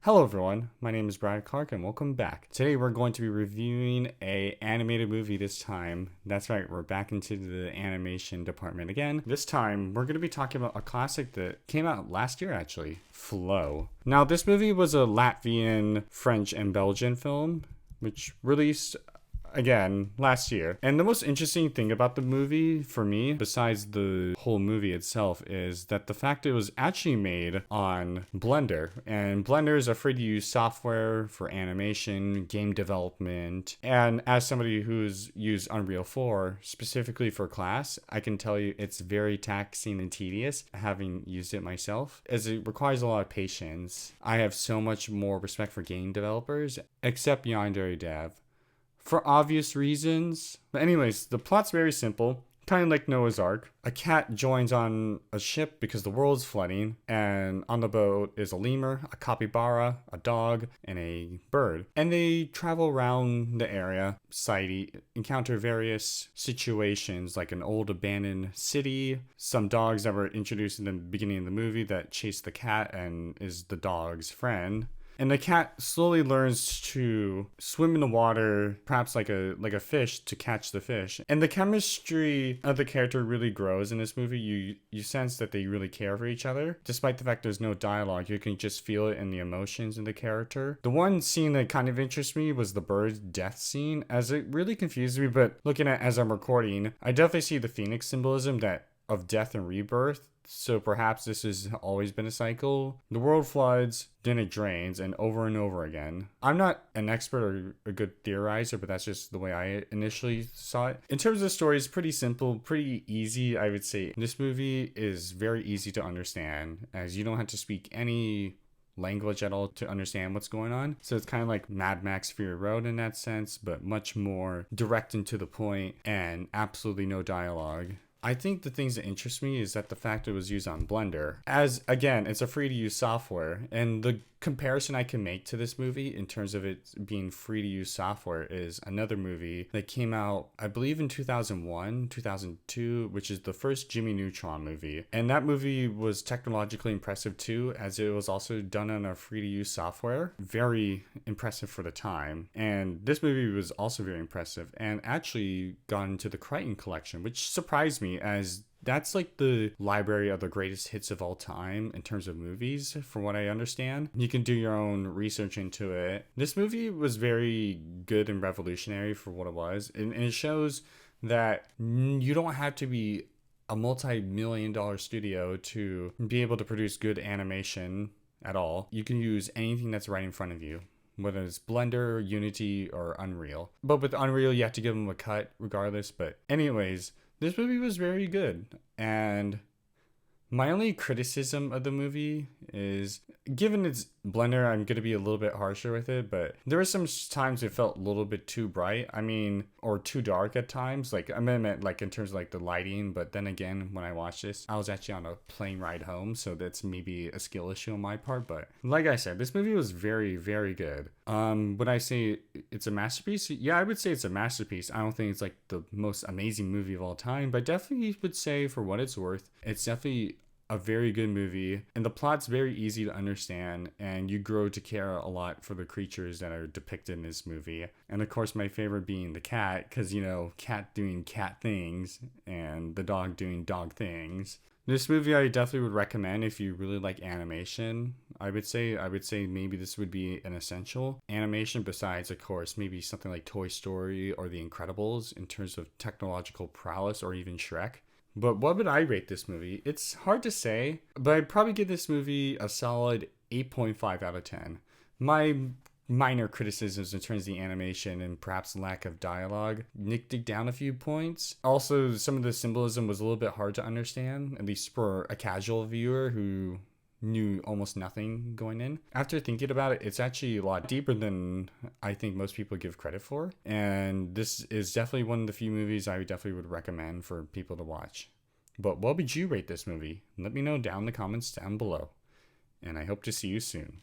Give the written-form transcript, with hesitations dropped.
Hello everyone, my name is Brad Clark and welcome back. Today we're going to be reviewing a animated movie this time. That's right, we're back into the animation department again. This time we're going to be talking about a classic that came out last year actually, Flow. Now this movie was a Latvian, French, and Belgian film which released again last year. And the most interesting thing about the movie for me, besides the whole movie itself, is that the fact it was actually made on Blender. And Blender is a free to use software for animation, game development. And as somebody who's used Unreal 4 specifically for class, I can tell you it's very taxing and tedious having used it myself, as it requires a lot of patience. I have so much more respect for game developers, except Yandere Dev, for obvious reasons. But anyways, the plot's very simple, kind of like Noah's Ark. A cat joins on a ship because the world's flooding, and on the boat is a lemur, a capybara, a dog, and a bird. And they travel around the area, encounter various situations like an old abandoned city, some dogs that were introduced in the beginning of the movie that chase the cat and is the dog's friend. And the cat slowly learns to swim in the water, perhaps like a fish, to catch the fish. And the chemistry of the character really grows in this movie. You sense that they really care for each other. Despite the fact there's no dialogue, you can just feel it in the emotions in the character. The one scene that kind of interests me was the bird's death scene, as it really confused me, but looking at as I'm recording, I definitely see the phoenix symbolism of death and rebirth. So perhaps this has always been a cycle. The world floods, then it drains, and over again. I'm not an expert or a good theorizer, but that's just the way I initially saw it. In terms of the story, it's pretty simple, pretty easy, I would say. This movie is very easy to understand, as you don't have to speak any language at all to understand what's going on. So it's kind of like Mad Max Fury Road in that sense, but much more direct and to the point, and absolutely no dialogue. I think the things that interest me is that the fact it was used on Blender, as again, it's a free to use software, and the comparison I can make to this movie in terms of it being free to use software is another movie that came out, I believe in 2001, 2002, which is the first Jimmy Neutron movie. And that movie was technologically impressive too, as it was also done on a free to use software. Very impressive for the time. And this movie was also very impressive and actually got into the Crichton collection, which surprised me, as that's like the library of the greatest hits of all time in terms of movies, from what I understand. You can do your own research into it. This movie was very good and revolutionary for what it was. And it shows that you don't have to be a multi-million-dollar studio to be able to produce good animation at all. You can use anything that's right in front of you, whether it's Blender, Unity, or Unreal. But with Unreal, you have to give them a cut regardless. But anyways, this movie was very good, and my only criticism of the movie is, given its Blender, I'm going to be a little bit harsher with it, but there were some times it felt a little bit too bright. Or too dark at times. Like, I meant like in terms of like the lighting, but then again, when I watched this, I was actually on a plane ride home, so that's maybe a skill issue on my part. But like I said, this movie was very, very good. Would I say it's a masterpiece? Yeah, I would say it's a masterpiece. I don't think it's like the most amazing movie of all time, but definitely would say, for what it's worth, it's definitely a very good movie, and the plot's very easy to understand, and you grow to care a lot for the creatures that are depicted in this movie. And of course, my favorite being the cat, because, cat doing cat things and the dog doing dog things. This movie I definitely would recommend if you really like animation. I would say maybe this would be an essential animation, besides, of course, maybe something like Toy Story or The Incredibles in terms of technological prowess, or even Shrek. But what would I rate this movie? It's hard to say, but I'd probably give this movie a solid 8.5 out of 10. My minor criticisms in terms of the animation and perhaps lack of dialogue nicked it down a few points. Also, some of the symbolism was a little bit hard to understand, at least for a casual viewer who knew almost nothing going in. After thinking about it, it's actually a lot deeper than I think most people give credit for. And this is definitely one of the few movies I definitely would recommend for people to watch. But what would you rate this movie? Let me know down in the comments down below. And I hope to see you soon.